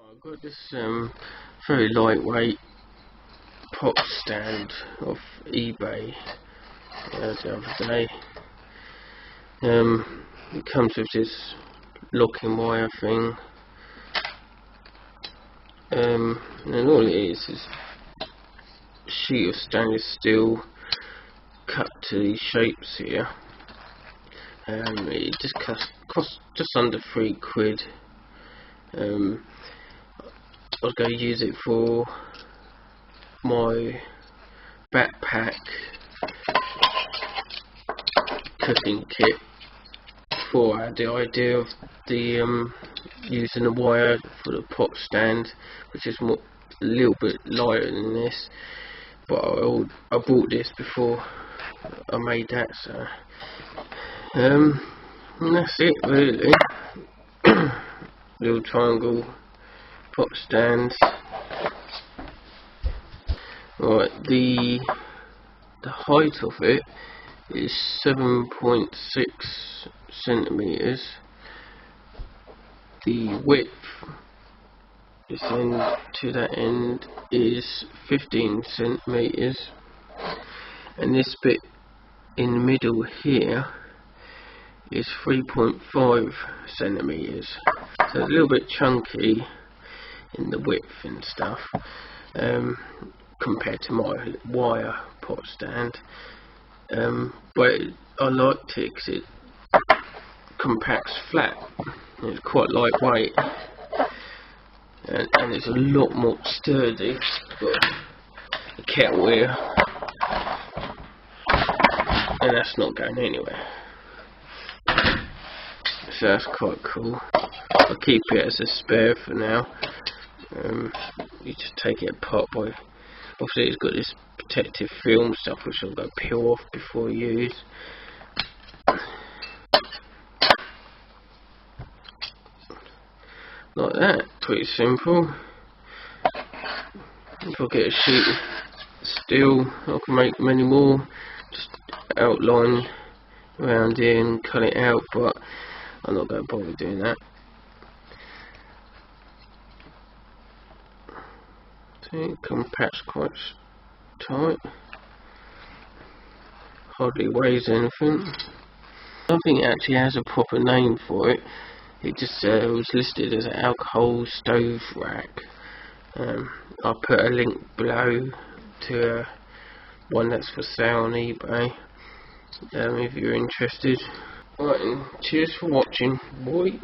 I got this very lightweight pot stand off eBay the other day. It comes with this locking wire thing, and all it is a sheet of stainless steel cut to these shapes here. It just cost just under £3. I was going to use it for my backpack cooking kit before I had the idea of the using the wire for the pot stand, which is a little bit lighter than this, but I bought this before I made that, so and that's it really. Little triangle pot stands. Right, the height of it is 7.6 centimeters. The width this end to that end is 15 centimeters, and this bit in the middle here is 3.5 centimeters. So a little bit chunky in the width and stuff, compared to my wire pot stand, but I liked it because it compacts flat. It's quite lightweight, and it's a lot more sturdy. It's got a kettle here, and that's not going anywhere, so that's quite cool. I'll keep it as a spare for now. You just take it apart by, obviously it's got this protective film stuff which I'll go peel off before I use. Like that, pretty simple. If I get a sheet of steel, I can make many more. Just outline around here and cut it out, but I'm not going to bother doing that. See, it compacts quite tight. Hardly weighs anything. I don't think it actually has a proper name for it. It just was listed as an alcohol stove rack. I'll put a link below to one that's for sale on eBay, if you're interested. Right, and cheers for watching. Bye.